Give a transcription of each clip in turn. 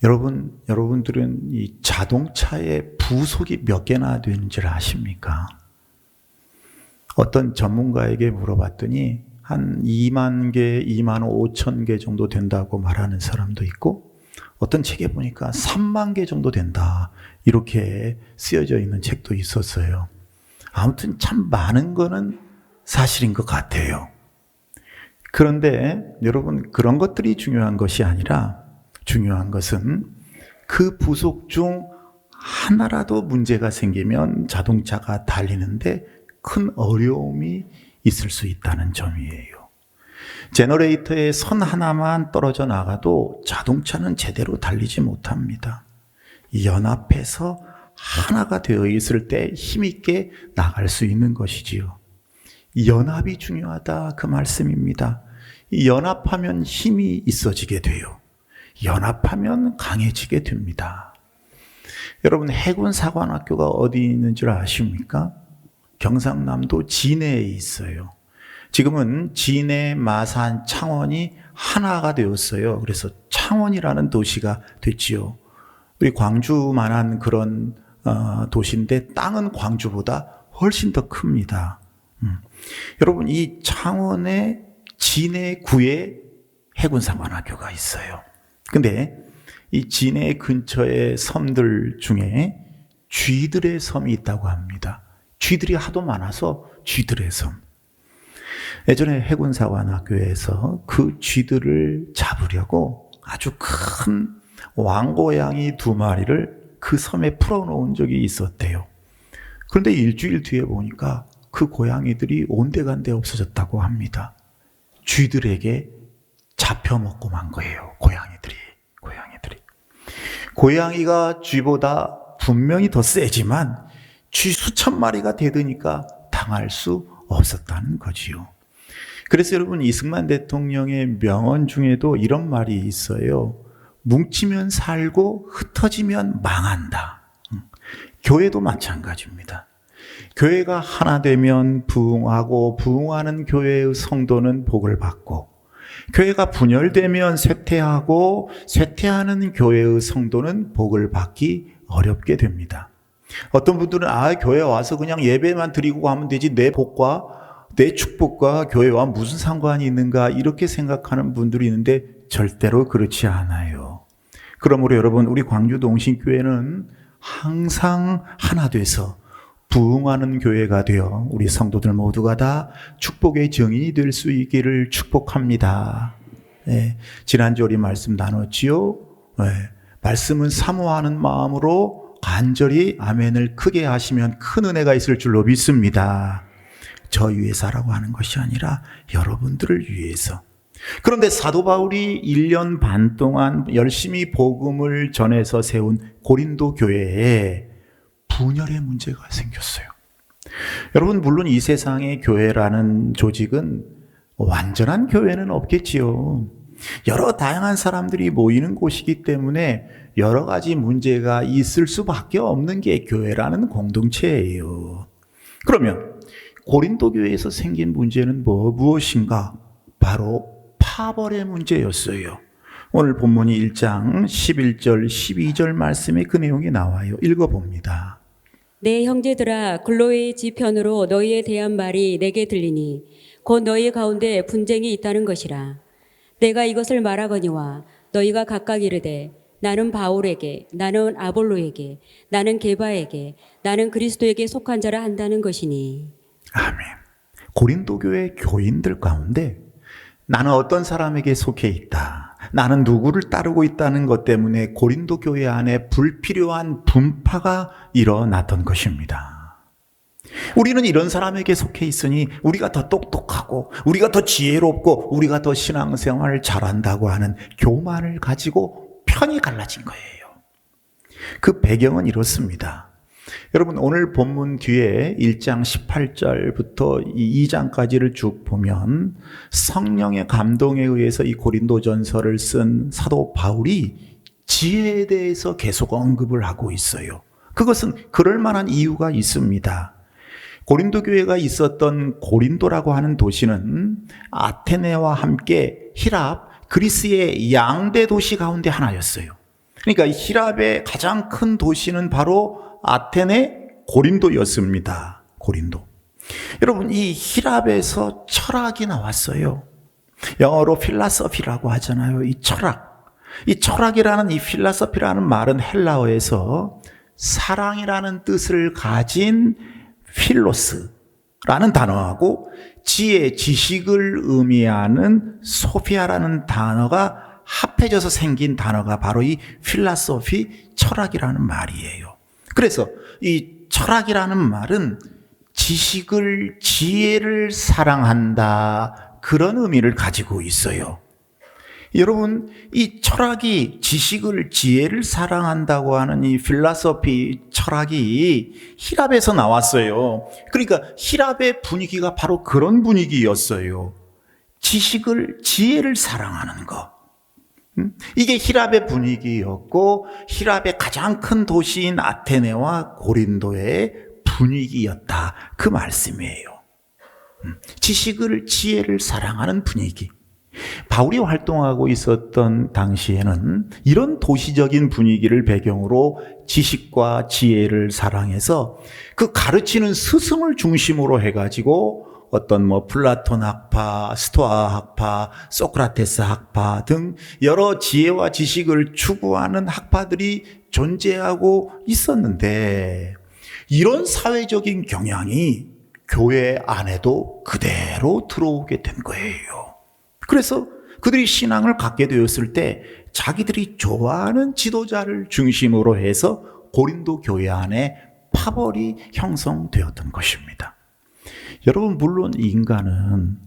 여러분들은 이 자동차의 부속이 몇 개나 되는지를 아십니까? 어떤 전문가에게 물어봤더니 한 2만 개, 2만 5천 개 정도 된다고 말하는 사람도 있고, 어떤 책에 보니까 3만 개 정도 된다, 이렇게 쓰여져 있는 책도 있었어요. 아무튼 참 많은 거는 사실인 것 같아요. 그런데 여러분, 그런 것들이 중요한 것이 아니라 중요한 것은 그 부속 중 하나라도 문제가 생기면 자동차가 달리는데 큰 어려움이 있을 수 있다는 점이에요. 제너레이터의 선 하나만 떨어져 나가도 자동차는 제대로 달리지 못합니다. 연합해서 하나가 되어 있을 때 힘있게 나갈 수 있는 것이지요. 연합이 중요하다, 그 말씀입니다. 연합하면 힘이 있어지게 돼요. 연합하면 강해지게 됩니다. 여러분, 해군사관학교가 어디 있는 줄 아십니까? 경상남도 진해에 있어요. 지금은 진해, 마산, 창원이 하나가 되었어요. 그래서 창원이라는 도시가 됐지요. 우리 광주만한 그런 도시인데 땅은 광주보다 훨씬 더 큽니다. 여러분, 이 창원의 진해구에 해군사관학교가 있어요. 근데 이 진해 근처의 섬들 중에 쥐들의 섬이 있다고 합니다. 쥐들이 하도 많아서 쥐들의 섬. 예전에 해군사관학교에서 그 쥐들을 잡으려고 아주 큰 왕고양이 2마리를 그 섬에 풀어놓은 적이 있었대요. 그런데 일주일 뒤에 보니까 그 고양이들이 온데간데 없어졌다고 합니다. 쥐들에게 잡혀먹고 만 거예요. 고양이들이. 고양이가 쥐보다 분명히 더 세지만 쥐 수천 마리가 되드니까 당할 수 없었다는 거지요. 그래서 여러분, 이승만 대통령의 명언 중에도 이런 말이 있어요. 뭉치면 살고 흩어지면 망한다. 교회도 마찬가지입니다. 교회가 하나 되면 부흥하고, 부흥하는 교회의 성도는 복을 받고, 교회가 분열되면 쇠퇴하고, 쇠퇴하는 교회의 성도는 복을 받기 어렵게 됩니다. 어떤 분들은 교회 와서 그냥 예배만 드리고 가면 되지, 내 복과 내 축복과 교회와 무슨 상관이 있는가, 이렇게 생각하는 분들이 있는데 절대로 그렇지 않아요. 그러므로 여러분, 우리 광주동신교회는 항상 하나 돼서 부흥하는 교회가 되어 우리 성도들 모두가 다 축복의 증인이 될 수 있기를 축복합니다. 네, 지난주 우리 말씀 나눴지요. 네, 말씀은 사모하는 마음으로 간절히 아멘을 크게 하시면 큰 은혜가 있을 줄로 믿습니다. 저 위해서라고 하는 것이 아니라 여러분들을 위해서. 그런데 사도 바울이 1년 반 동안 열심히 복음을 전해서 세운 고린도 교회에 분열의 문제가 생겼어요. 여러분, 물론 이 세상의 교회라는 조직은 완전한 교회는 없겠지요. 여러 다양한 사람들이 모이는 곳이기 때문에 여러 가지 문제가 있을 수밖에 없는 게 교회라는 공동체예요. 그러면 고린도 교회에서 생긴 문제는 무엇인가? 바로 파벌의 문제였어요. 오늘 본문이 1장 11절 12절 말씀에 그 내용이 나와요. 읽어봅니다. 내 형제들아, 글로의 지편으로 너희에 대한 말이 내게 들리니 곧 너희 가운데 분쟁이 있다는 것이라. 내가 이것을 말하거니와 너희가 각각 이르되 나는 바울에게, 나는 아볼로에게, 나는 게바에게, 나는 그리스도에게 속한 자라 한다는 것이니. 아멘. 고린도 교회 교인들 가운데 나는 어떤 사람에게 속해 있다, 나는 누구를 따르고 있다는 것 때문에 고린도 교회 안에 불필요한 분파가 일어났던 것입니다. 우리는 이런 사람에게 속해 있으니 우리가 더 똑똑하고, 우리가 더 지혜롭고, 우리가 더 신앙생활을 잘한다고 하는 교만을 가지고 편이 갈라진 거예요. 그 배경은 이렇습니다. 여러분, 오늘 본문 뒤에 1장 18절부터 2장까지를 쭉 보면 성령의 감동에 의해서 이 고린도전서를 쓴 사도 바울이 지혜에 대해서 계속 언급을 하고 있어요. 그것은 그럴 만한 이유가 있습니다. 고린도 교회가 있었던 고린도라고 하는 도시는 아테네와 함께 히랍, 그리스의 양대 도시 가운데 하나였어요. 그러니까 히랍의 가장 큰 도시는 바로 아테네 고린도였습니다. 고린도. 여러분, 이 히랍에서 철학이 나왔어요. 영어로 필라소피라고 하잖아요. 이 철학. 이 철학이라는 이 필라소피라는 말은 헬라어에서 사랑이라는 뜻을 가진 필로스라는 단어하고 지혜, 지식을 의미하는 소피아라는 단어가 합해져서 생긴 단어가 바로 이 필라소피, 철학이라는 말이에요. 그래서 이 철학이라는 말은 지식을, 지혜를 사랑한다, 그런 의미를 가지고 있어요. 여러분, 이 철학이 지식을, 지혜를 사랑한다고 하는 이 필라소피, 철학이 히랍에서 나왔어요. 그러니까 히랍의 분위기가 바로 그런 분위기였어요. 지식을, 지혜를 사랑하는 거. 이게 히랍의 분위기였고, 히랍의 가장 큰 도시인 아테네와 고린도의 분위기였다, 그 말씀이에요. 지식을, 지혜를 사랑하는 분위기. 바울이 활동하고 있었던 당시에는 이런 도시적인 분위기를 배경으로 지식과 지혜를 사랑해서 그 가르치는 스승을 중심으로 해가지고 어떤 플라톤 학파, 스토아 학파, 소크라테스 학파 등 여러 지혜와 지식을 추구하는 학파들이 존재하고 있었는데, 이런 사회적인 경향이 교회 안에도 그대로 들어오게 된 거예요. 그래서 그들이 신앙을 갖게 되었을 때 자기들이 좋아하는 지도자를 중심으로 해서 고린도 교회 안에 파벌이 형성되었던 것입니다. 여러분, 물론 인간은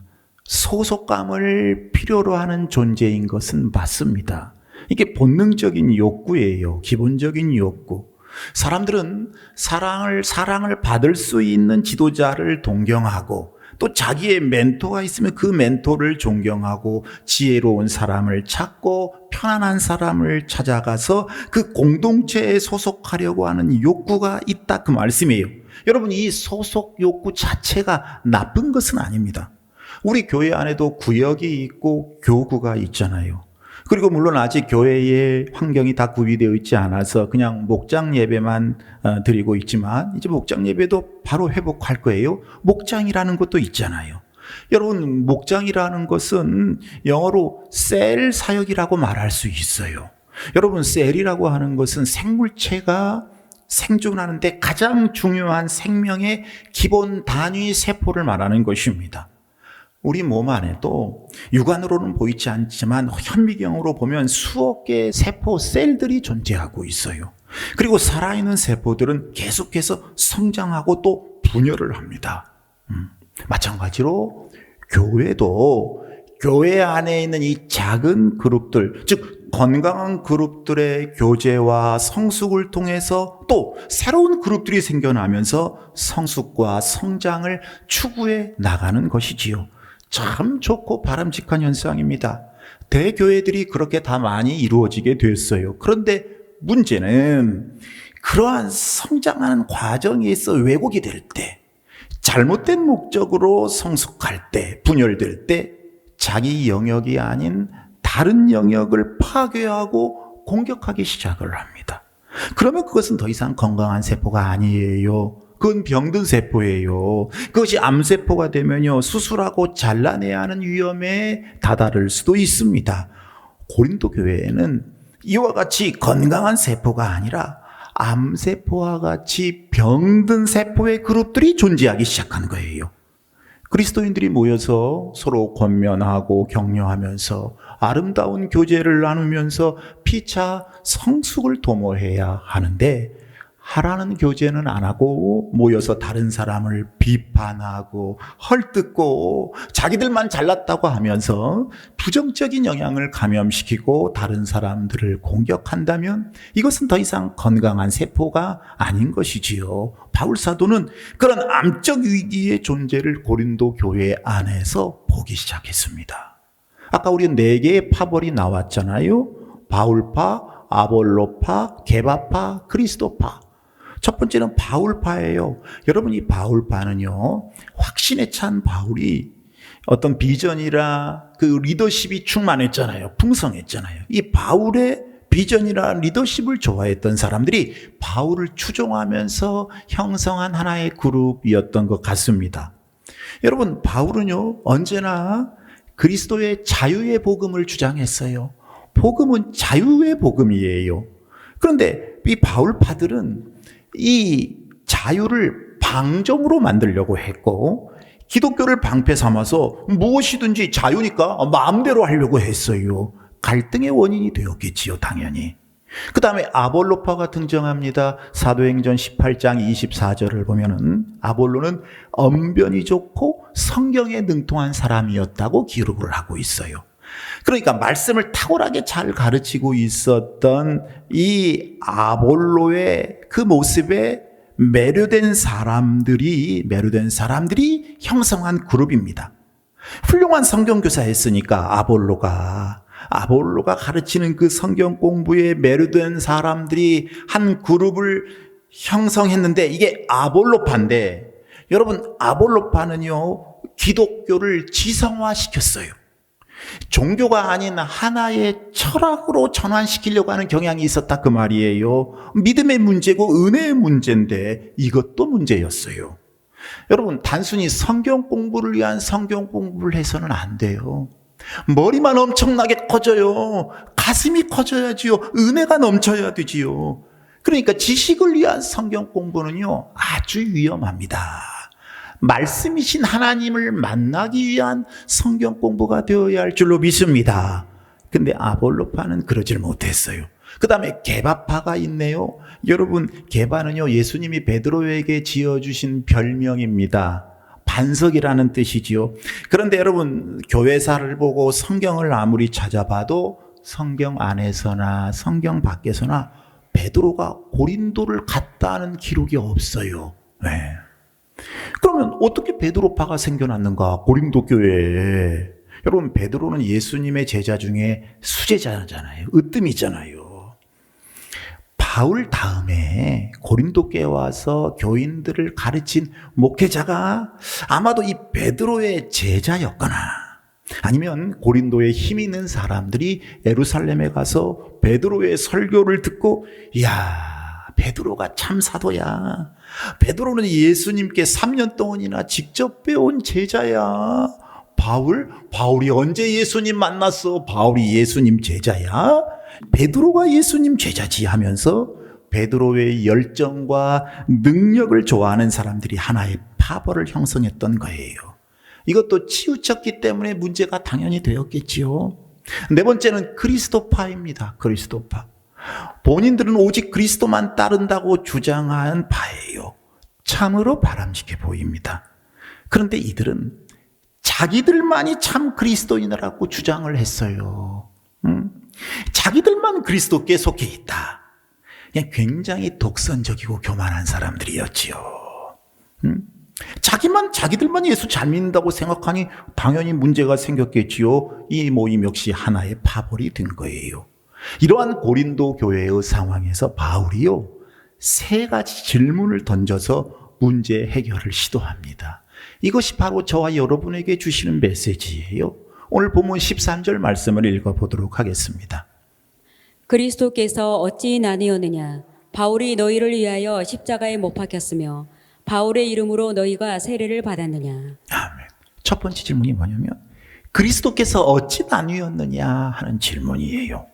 소속감을 필요로 하는 존재인 것은 맞습니다. 이게 본능적인 욕구예요. 기본적인 욕구. 사람들은 사랑을 받을 수 있는 지도자를 동경하고, 또 자기의 멘토가 있으면 그 멘토를 존경하고, 지혜로운 사람을 찾고 편안한 사람을 찾아가서 그 공동체에 소속하려고 하는 욕구가 있다, 그 말씀이에요. 여러분, 이 소속 욕구 자체가 나쁜 것은 아닙니다. 우리 교회 안에도 구역이 있고 교구가 있잖아요. 그리고 물론 아직 교회의 환경이 다 구비되어 있지 않아서 그냥 목장 예배만 드리고 있지만, 이제 목장 예배도 바로 회복할 거예요. 목장이라는 것도 있잖아요. 여러분, 목장이라는 것은 영어로 셀 사역이라고 말할 수 있어요. 여러분, 셀이라고 하는 것은 생물체가 생존하는데 가장 중요한 생명의 기본 단위 세포를 말하는 것입니다. 우리 몸 안에도 육안으로는 보이지 않지만 현미경으로 보면 수억 개의 세포 셀들이 존재하고 있어요. 그리고 살아있는 세포들은 계속해서 성장하고 또 분열을 합니다. 마찬가지로 교회도 교회 안에 있는 이 작은 그룹들, 즉 건강한 그룹들의 교제와 성숙을 통해서 또 새로운 그룹들이 생겨나면서 성숙과 성장을 추구해 나가는 것이지요. 참 좋고 바람직한 현상입니다. 대교회들이 그렇게 다 많이 이루어지게 됐어요. 그런데 문제는 그러한 성장하는 과정에서 왜곡이 될 때, 잘못된 목적으로 성숙할 때, 분열될 때 자기 영역이 아닌 다른 영역을 파괴하고 공격하기 시작을 합니다. 그러면 그것은 더 이상 건강한 세포가 아니에요. 그건 병든 세포예요. 그것이 암세포가 되면요, 수술하고 잘라내야 하는 위험에 다다를 수도 있습니다. 고린도 교회에는 이와 같이 건강한 세포가 아니라 암세포와 같이 병든 세포의 그룹들이 존재하기 시작한 거예요. 그리스도인들이 모여서 서로 권면하고 격려하면서 아름다운 교제를 나누면서 피차 성숙을 도모해야 하는데, 하라는 교제는 안 하고 모여서 다른 사람을 비판하고 헐뜯고 자기들만 잘났다고 하면서 부정적인 영향을 감염시키고 다른 사람들을 공격한다면 이것은 더 이상 건강한 세포가 아닌 것이지요. 바울 사도는 그런 암적 위기의 존재를 고린도 교회 안에서 보기 시작했습니다. 아까 우리는 4개의 파벌이 나왔잖아요. 바울파, 아볼로파, 게바파, 그리스도파. 첫 번째는 바울파예요. 여러분, 이 바울파는요, 확신에 찬 바울이 어떤 비전이라 그 리더십이 충만했잖아요. 풍성했잖아요. 이 바울의 비전이나 리더십을 좋아했던 사람들이 바울을 추종하면서 형성한 하나의 그룹이었던 것 같습니다. 여러분, 바울은요, 언제나 그리스도의 자유의 복음을 주장했어요. 복음은 자유의 복음이에요. 그런데 이 바울파들은 이 자유를 방종으로 만들려고 했고, 기독교를 방패 삼아서 무엇이든지 자유니까 마음대로 하려고 했어요. 갈등의 원인이 되었겠지요, 당연히. 그 다음에 아볼로파가 등장합니다. 사도행전 18장 24절을 보면은 아볼로는 언변이 좋고 성경에 능통한 사람이었다고 기록을 하고 있어요. 그러니까 말씀을 탁월하게 잘 가르치고 있었던 이 아볼로의 그 모습에 매료된 사람들이 형성한 그룹입니다. 훌륭한 성경교사였으니까 아볼로가 가르치는 그 성경 공부에 매료된 사람들이 한 그룹을 형성했는데 이게 아볼로파인데, 여러분, 아볼로파는요, 기독교를 지성화시켰어요. 종교가 아닌 하나의 철학으로 전환시키려고 하는 경향이 있었다 그 말이에요. 믿음의 문제고 은혜의 문제인데 이것도 문제였어요. 여러분, 단순히 성경 공부를 위한 성경 공부를 해서는 안 돼요. 머리만 엄청나게 커져요. 가슴이 커져야지요. 은혜가 넘쳐야 되지요. 그러니까 지식을 위한 성경 공부는요, 아주 위험합니다. 말씀이신 하나님을 만나기 위한 성경 공부가 되어야 할 줄로 믿습니다. 근데 아볼로파는 그러질 못했어요. 그 다음에 게바파가 있네요. 여러분, 게바는요, 예수님이 베드로에게 지어주신 별명입니다. 반석이라는 뜻이지요. 그런데 여러분, 교회사를 보고 성경을 아무리 찾아봐도 성경 안에서나 성경 밖에서나 베드로가 고린도를 갔다는 기록이 없어요. 네. 그러면 어떻게 베드로파가 생겨났는가? 고린도 교회에. 여러분, 베드로는 예수님의 제자 중에 수제자잖아요. 으뜸이잖아요. 바울 다음에 고린도교에 와서 교인들을 가르친 목회자가 아마도 이 베드로의 제자였거나, 아니면 고린도에 힘 있는 사람들이 예루살렘에 가서 베드로의 설교를 듣고, 이야, 베드로가 참 사도야. 베드로는 예수님께 3년 동안이나 직접 배운 제자야. 바울이 언제 예수님 만났어? 바울이 예수님 제자야? 베드로가 예수님 제자지 하면서 베드로의 열정과 능력을 좋아하는 사람들이 하나의 파벌을 형성했던 거예요. 이것도 치우쳤기 때문에 문제가 당연히 되었겠지요. 네 번째는 그리스도파입니다. 그리스도파. 본인들은 오직 그리스도만 따른다고 주장한 파예요. 참으로 바람직해 보입니다. 그런데 이들은 자기들만이 참 그리스도인이라고 주장을 했어요. 자기들만 그리스도께 속해 있다. 그냥 굉장히 독선적이고 교만한 사람들이었지요. 자기들만 예수 잘 믿는다고 생각하니 당연히 문제가 생겼겠지요. 이 모임 역시 하나의 파벌이 된 거예요. 이러한 고린도 교회의 상황에서 바울이요, 3가지 질문을 던져서 문제 해결을 시도합니다. 이것이 바로 저와 여러분에게 주시는 메시지예요. 오늘 본문 13절 말씀을 읽어보도록 하겠습니다. 그리스도께서 어찌 나뉘었느냐? 바울이 너희를 위하여 십자가에 못 박혔으며 바울의 이름으로 너희가 세례를 받았느냐? 아멘. 첫 번째 질문이 뭐냐면 그리스도께서 어찌 나뉘었느냐 하는 질문이에요.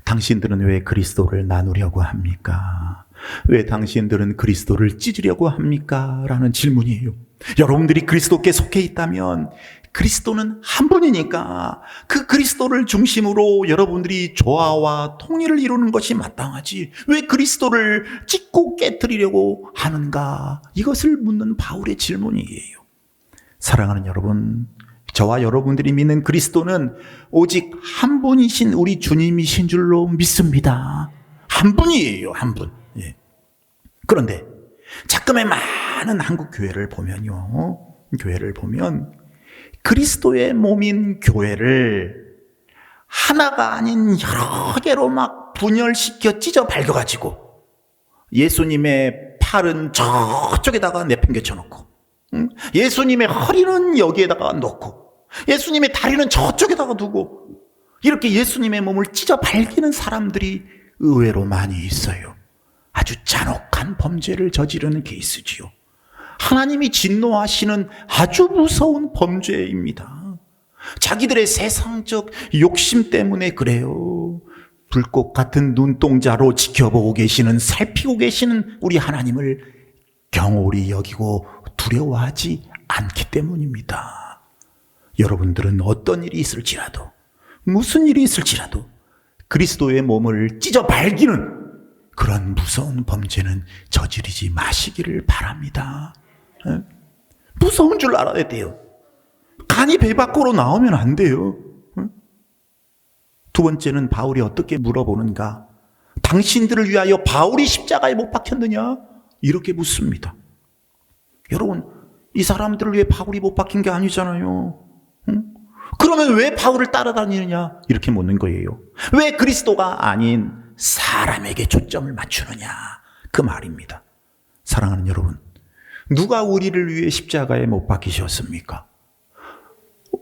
당신들은 왜 그리스도를 나누려고 합니까? 왜 당신들은 그리스도를 찢으려고 합니까? 라는 질문이에요. 여러분들이 그리스도께 속해 있다면 그리스도는 한 분이니까 그 그리스도를 중심으로 여러분들이 조화와 통일을 이루는 것이 마땅하지, 왜 그리스도를 찢고 깨뜨리려고 하는가? 이것을 묻는 바울의 질문이에요. 사랑하는 여러분, 저와 여러분들이 믿는 그리스도는 오직 한 분이신 우리 주님이신 줄로 믿습니다. 한 분이에요, 한 분. 예. 그런데 자금의 많은 한국 교회를 보면 그리스도의 몸인 교회를 하나가 아닌 여러 개로 막 분열시켜 찢어 발겨가지고 예수님의 팔은 저쪽에다가 내팽개쳐 놓고, 예수님의 허리는 여기에다가 놓고, 예수님의 다리는 저쪽에다가 두고, 이렇게 예수님의 몸을 찢어 밝히는 사람들이 의외로 많이 있어요. 아주 잔혹한 범죄를 저지르는 케이스지요. 하나님이 진노하시는 아주 무서운 범죄입니다. 자기들의 세상적 욕심 때문에 그래요. 불꽃 같은 눈동자로 지켜보고 계시는, 살피고 계시는 우리 하나님을 경홀히 여기고 두려워하지 않기 때문입니다. 여러분들은 어떤 일이 있을지라도, 무슨 일이 있을지라도 그리스도의 몸을 찢어 밝히는 그런 무서운 범죄는 저지르지 마시기를 바랍니다. 무서운 줄 알아야 돼요. 간이 배 밖으로 나오면 안 돼요. 두 번째는 바울이 어떻게 물어보는가? 당신들을 위하여 바울이 십자가에 못 박혔느냐? 이렇게 묻습니다. 여러분, 이 사람들을 위해 바울이 못 박힌 게 아니잖아요. 그러면 왜 바울을 따라다니느냐? 이렇게 묻는 거예요. 왜 그리스도가 아닌 사람에게 초점을 맞추느냐? 그 말입니다. 사랑하는 여러분, 누가 우리를 위해 십자가에 못 박히셨습니까?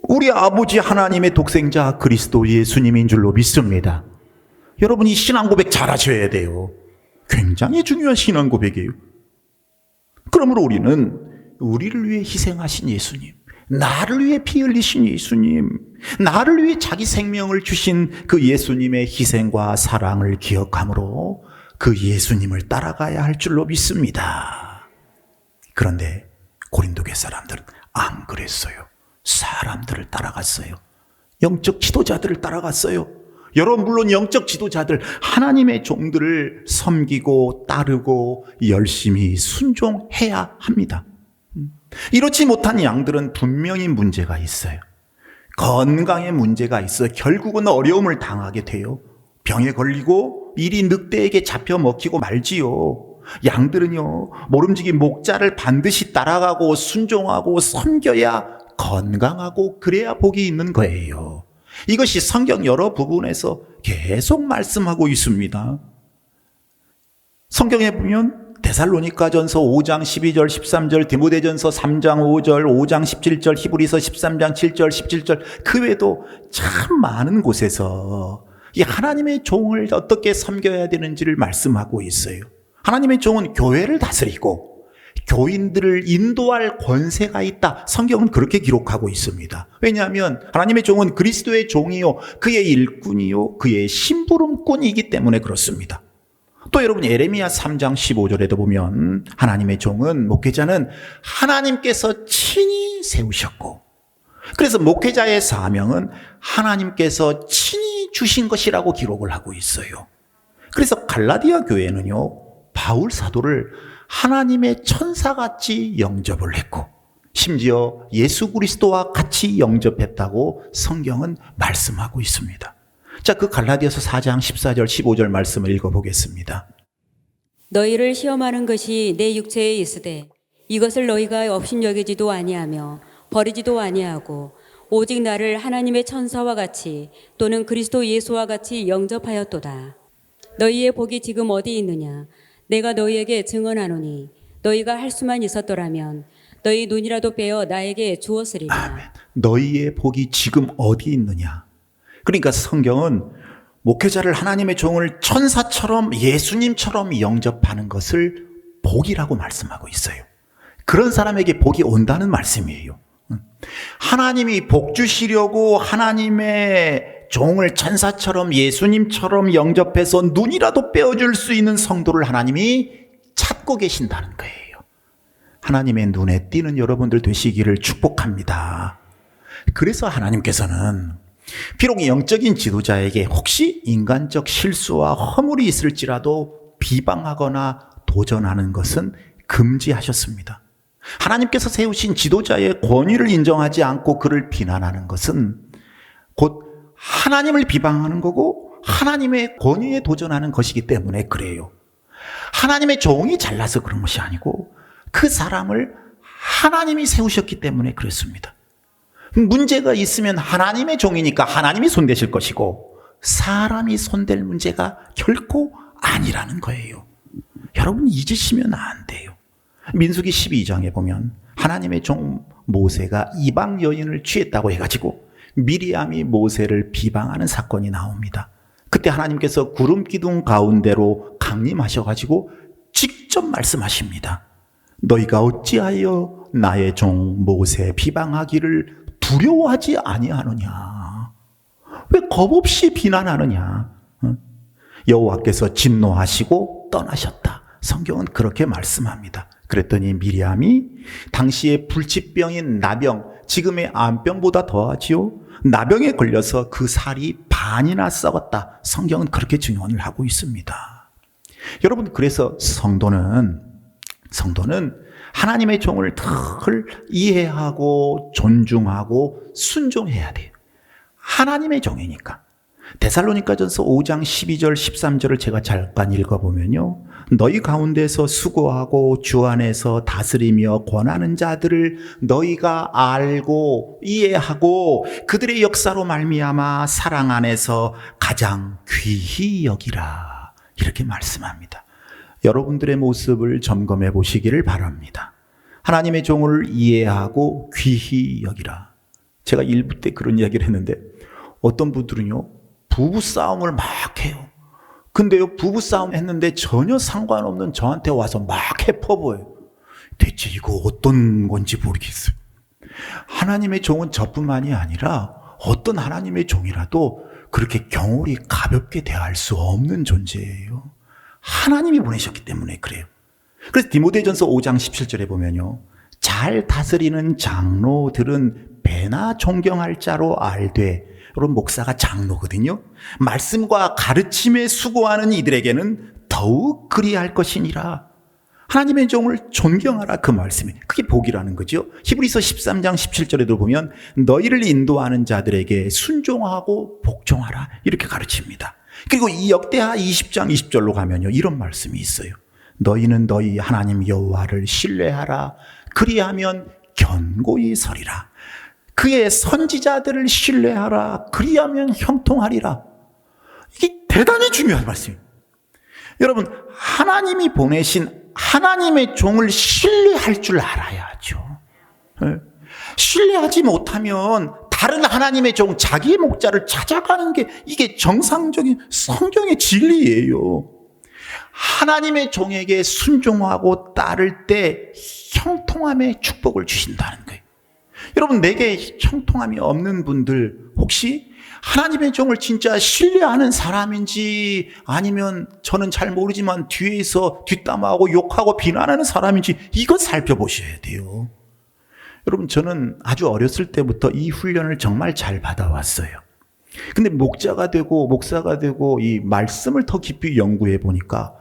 우리 아버지 하나님의 독생자 그리스도 예수님인 줄로 믿습니다. 여러분, 이 신앙 고백 잘하셔야 돼요. 굉장히 중요한 신앙 고백이에요. 그러므로 우리는 우리를 위해 희생하신 예수님, 나를 위해 피 흘리신 예수님, 나를 위해 자기 생명을 주신 그 예수님의 희생과 사랑을 기억함으로 그 예수님을 따라가야 할 줄로 믿습니다. 그런데 고린도교 사람들은 안 그랬어요. 사람들을 따라갔어요. 영적 지도자들을 따라갔어요. 여러분, 물론 영적 지도자들, 하나님의 종들을 섬기고 따르고 열심히 순종해야 합니다. 이렇지 못한 양들은 분명히 문제가 있어요. 건강에 문제가 있어 결국은 어려움을 당하게 돼요. 병에 걸리고 일이 늑대에게 잡혀 먹히고 말지요. 양들은요, 모름지기 목자를 반드시 따라가고 순종하고 섬겨야 건강하고 그래야 복이 있는 거예요. 이것이 성경 여러 부분에서 계속 말씀하고 있습니다. 성경에 보면 데살로니가전서 5장 12절 13절, 디모데전서 3장 5절, 5장 17절, 히브리서 13장 7절 17절, 그 외에도 참 많은 곳에서 이 하나님의 종을 어떻게 섬겨야 되는지를 말씀하고 있어요. 하나님의 종은 교회를 다스리고 교인들을 인도할 권세가 있다. 성경은 그렇게 기록하고 있습니다. 왜냐하면 하나님의 종은 그리스도의 종이요, 그의 일꾼이요, 그의 심부름꾼이기 때문에 그렇습니다. 또 여러분, 예레미야 3장 15절에도 보면 하나님의 종은, 목회자는 하나님께서 친히 세우셨고, 그래서 목회자의 사명은 하나님께서 친히 주신 것이라고 기록을 하고 있어요. 그래서 갈라디아 교회는요, 바울 사도를 하나님의 천사같이 영접을 했고 심지어 예수 그리스도와 같이 영접했다고 성경은 말씀하고 있습니다. 자, 그 갈라디아서 4장 14절 15절 말씀을 읽어보겠습니다. 너희를 시험하는 것이 내 육체에 있으되 이것을 너희가 업신여기지도 아니하며 버리지도 아니하고 오직 나를 하나님의 천사와 같이 또는 그리스도 예수와 같이 영접하였도다. 너희의 복이 지금 어디 있느냐? 내가 너희에게 증언하노니 너희가 할 수만 있었더라면 너희 눈이라도 빼어 나에게 주었으리라. 아멘. 너희의 복이 지금 어디 있느냐? 그러니까 성경은 목회자를, 하나님의 종을 천사처럼 예수님처럼 영접하는 것을 복이라고 말씀하고 있어요. 그런 사람에게 복이 온다는 말씀이에요. 하나님이 복 주시려고 하나님의 종을 천사처럼 예수님처럼 영접해서 눈이라도 빼어줄 수 있는 성도를 하나님이 찾고 계신다는 거예요. 하나님의 눈에 띄는 여러분들 되시기를 축복합니다. 그래서 하나님께서는 비록 영적인 지도자에게 혹시 인간적 실수와 허물이 있을지라도 비방하거나 도전하는 것은 금지하셨습니다. 하나님께서 세우신 지도자의 권위를 인정하지 않고 그를 비난하는 것은 곧 하나님을 비방하는 거고 하나님의 권위에 도전하는 것이기 때문에 그래요. 하나님의 종이 잘나서 그런 것이 아니고 그 사람을 하나님이 세우셨기 때문에 그렇습니다. 문제가 있으면 하나님의 종이니까 하나님이 손대실 것이고 사람이 손댈 문제가 결코 아니라는 거예요. 여러분, 잊으시면 안 돼요. 민수기 12장에 보면 하나님의 종 모세가 이방 여인을 취했다고 해가지고 미리암이 모세를 비방하는 사건이 나옵니다. 그때 하나님께서 구름 기둥 가운데로 강림하셔가지고 직접 말씀하십니다. 너희가 어찌하여 나의 종 모세 비방하기를 두려워하지 아니하느냐? 왜 겁없이 비난하느냐? 여호와께서 진노하시고 떠나셨다. 성경은 그렇게 말씀합니다. 그랬더니 미리암이 당시에 불치병인 나병, 지금의 암병보다 더하지요. 나병에 걸려서 그 살이 반이나 썩었다. 성경은 그렇게 증언을 하고 있습니다. 여러분, 그래서 성도는 하나님의 종을 늘 이해하고 존중하고 순종해야 돼요. 하나님의 종이니까. 데살로니가전서 5장 12절 13절을 제가 잠깐 읽어보면요. 너희 가운데서 수고하고 주 안에서 다스리며 권하는 자들을 너희가 알고 이해하고 그들의 역사로 말미암아 사랑 안에서 가장 귀히 여기라. 이렇게 말씀합니다. 여러분들의 모습을 점검해 보시기를 바랍니다. 하나님의 종을 이해하고 귀히 여기라. 제가 일부 때 그런 이야기를 했는데 어떤 분들은요, 부부싸움을 막 해요. 근데요, 부부싸움 했는데 전혀 상관없는 저한테 와서 막 해퍼보여요. 대체 이거 어떤 건지 모르겠어요. 하나님의 종은 저뿐만이 아니라 어떤 하나님의 종이라도 그렇게 경홀히 가볍게 대할 수 없는 존재예요. 하나님이 보내셨기 때문에 그래요. 그래서 디모데전서 5장 17절에 보면요, 잘 다스리는 장로들은 배나 존경할 자로 알되, 여러분 목사가 장로거든요. 말씀과 가르침에 수고하는 이들에게는 더욱 그리할 것이니라. 하나님의 종을 존경하라, 그 말씀이. 그게 복이라는 거죠. 히브리서 13장 17절에도 보면 너희를 인도하는 자들에게 순종하고 복종하라, 이렇게 가르칩니다. 그리고 이 역대하 20장 20절로 가면요, 이런 말씀이 있어요. 너희는 너희 하나님 여호와를 신뢰하라. 그리하면 견고히 서리라. 그의 선지자들을 신뢰하라. 그리하면 형통하리라. 이게 대단히 중요한 말씀이에요. 여러분, 하나님이 보내신 하나님의 종을 신뢰할 줄 알아야죠. 신뢰하지 못하면 다른 하나님의 종, 자기의 목자를 찾아가는 게 이게 정상적인 성경의 진리예요. 하나님의 종에게 순종하고 따를 때 형통함의 축복을 주신다는 거예요. 여러분, 내게 형통함이 없는 분들, 혹시 하나님의 종을 진짜 신뢰하는 사람인지, 아니면 저는 잘 모르지만 뒤에서 뒷담화하고 욕하고 비난하는 사람인지, 이거 살펴보셔야 돼요. 여러분, 저는 아주 어렸을 때부터 이 훈련을 정말 잘 받아왔어요. 근데 목자가 되고 목사가 되고 이 말씀을 더 깊이 연구해 보니까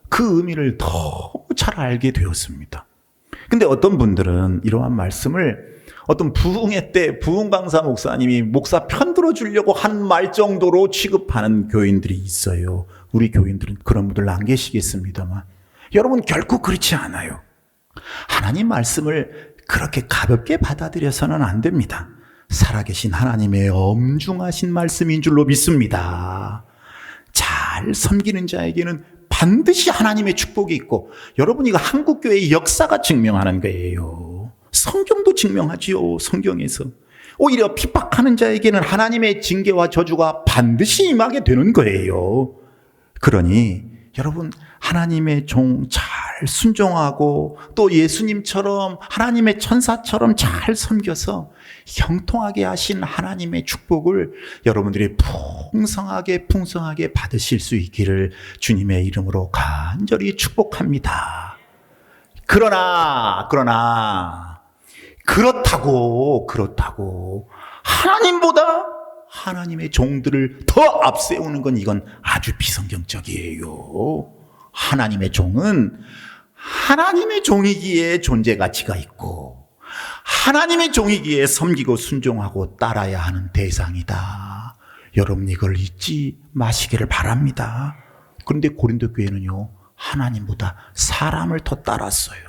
그 의미를 더 잘 알게 되었습니다. 근데 어떤 분들은 이러한 말씀을 어떤 부흥회 때 부흥 강사 목사님이 목사 편 들어주려고 한 말 정도로 취급하는 교인들이 있어요. 우리 교인들은 그런 분들 안 계시겠습니다만, 여러분 결코 그렇지 않아요. 하나님 말씀을 그렇게 가볍게 받아들여서는 안 됩니다. 살아계신 하나님의 엄중하신 말씀인 줄로 믿습니다. 잘 섬기는 자에게는 반드시 하나님의 축복이 있고, 여러분 이거 한국교회의 역사가 증명하는 거예요. 성경도 증명하지요. 성경에서 오히려 핍박하는 자에게는 하나님의 징계와 저주가 반드시 임하게 되는 거예요. 그러니 여러분, 하나님의 종 잘 순종하고 또 예수님처럼 하나님의 천사처럼 잘 섬겨서 형통하게 하신 하나님의 축복을 여러분들이 풍성하게 받으실 수 있기를 주님의 이름으로 간절히 축복합니다. 그러나 그렇다고 하나님보다 하나님의 종들을 더 앞세우는 건 이건 아주 비성경적이에요. 하나님의 종은 하나님의 종이기에 존재 가치가 있고, 하나님의 종이기에 섬기고 순종하고 따라야 하는 대상이다. 여러분 이걸 잊지 마시기를 바랍니다. 그런데 고린도 교회는요, 하나님보다 사람을 더 따랐어요.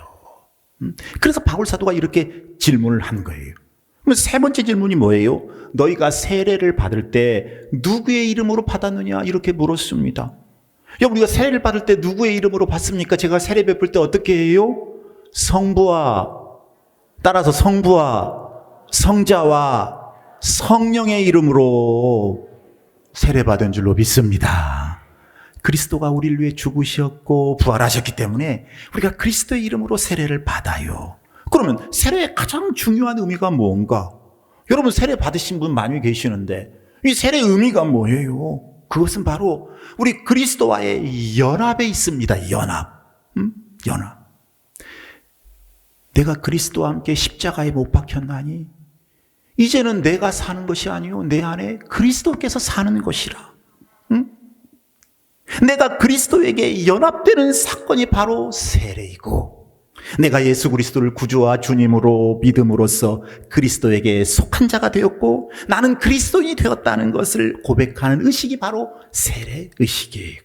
그래서 바울 사도가 이렇게 질문을 한 거예요. 그럼 세 번째 질문이 뭐예요? 너희가 세례를 받을 때 누구의 이름으로 받았느냐? 이렇게 물었습니다. 여러분, 우리가 세례를 받을 때 누구의 이름으로 받습니까? 제가 세례 베풀 때 어떻게 해요? 성부와, 따라서 성부와 성자와 성령의 이름으로 세례받은 줄로 믿습니다. 그리스도가 우리를 위해 죽으셨고 부활하셨기 때문에 우리가 그리스도의 이름으로 세례를 받아요. 그러면 세례의 가장 중요한 의미가 뭔가? 여러분 세례 받으신 분 많이 계시는데 이 세례의 의미가 뭐예요? 그것은 바로 우리 그리스도와의 연합에 있습니다. 연합. 연합. 내가 그리스도와 함께 십자가에 못 박혔나니 이제는 내가 사는 것이 아니요 내 안에 그리스도께서 사는 것이라. 내가 그리스도에게 연합되는 사건이 바로 세례이고 내가 예수 그리스도를 구주와 주님으로 믿음으로써 그리스도에게 속한 자가 되었고 나는 그리스도인이 되었다는 것을 고백하는 의식이 바로 세례 의식이에요.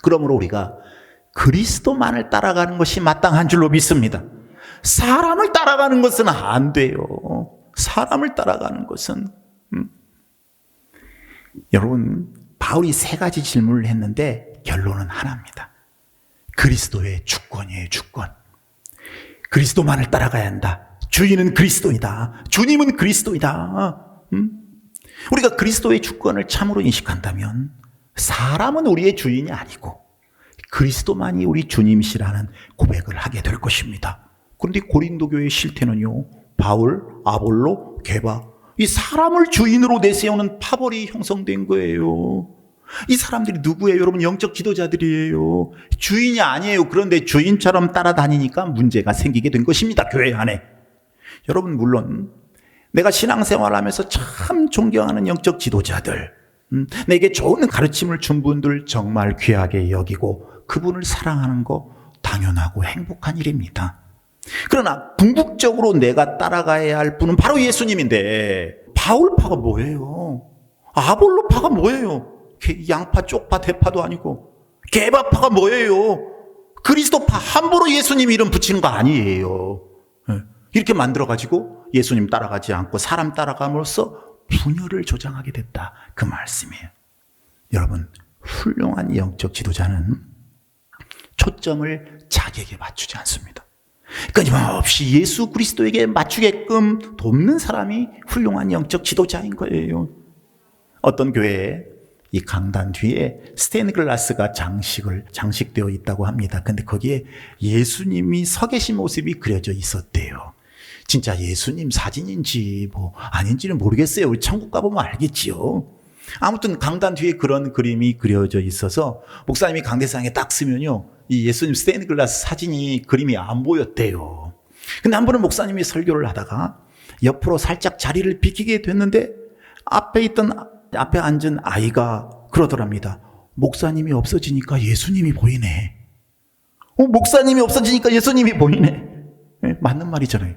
그러므로 우리가 그리스도만을 따라가는 것이 마땅한 줄로 믿습니다. 사람을 따라가는 것은 안 돼요. 사람을 따라가는 것은 여러분 바울이 3가지 질문을 했는데 결론은 하나입니다. 그리스도의 주권이에요. 주권. 그리스도만을 따라가야 한다. 주인은 그리스도이다. 주님은 그리스도이다. 우리가 그리스도의 주권을 참으로 인식한다면 사람은 우리의 주인이 아니고 그리스도만이 우리 주님이시라는 고백을 하게 될 것입니다. 그런데 고린도 교회의 실태는요. 바울, 아볼로, 게바 이 사람을 주인으로 내세우는 파벌이 형성된 거예요. 이 사람들이 누구예요? 여러분 영적 지도자들이에요. 주인이 아니에요. 그런데 주인처럼 따라다니니까 문제가 생기게 된 것입니다. 교회 안에. 여러분 물론 내가 신앙생활을 하면서 참 존경하는 영적 지도자들 내게 좋은 가르침을 준 분들 정말 귀하게 여기고 그분을 사랑하는 거 당연하고 행복한 일입니다. 그러나 궁극적으로 내가 따라가야 할 분은 바로 예수님인데 바울파가 뭐예요? 아볼로파가 뭐예요? 양파, 쪽파, 대파도 아니고 게바파가 뭐예요? 그리스도파 함부로 예수님 이름 붙이는 거 아니에요. 이렇게 만들어가지고 예수님 따라가지 않고 사람 따라감으로써 분열을 조장하게 됐다. 그 말씀이에요. 여러분 훌륭한 영적 지도자는 초점을 자기에게 맞추지 않습니다. 끊임없이 예수 그리스도에게 맞추게끔 돕는 사람이 훌륭한 영적 지도자인 거예요. 어떤 교회에 이 강단 뒤에 스테인글라스가 장식되어 있다고 합니다. 근데 거기에 예수님이 서 계신 모습이 그려져 있었대요. 진짜 예수님 사진인지 뭐 아닌지는 모르겠어요. 우리 천국 가보면 알겠지요. 아무튼 강단 뒤에 그런 그림이 그려져 있어서 목사님이 강대상에 딱 쓰면요. 이 예수님 스테인글라스 사진이 그림이 안 보였대요. 근데 한 번은 목사님이 설교를 하다가 옆으로 살짝 자리를 비키게 됐는데 앞에 앉은 아이가 그러더랍니다. 목사님이 없어지니까 예수님이 보이네. 목사님이 없어지니까 예수님이 보이네. 네, 맞는 말이잖아요.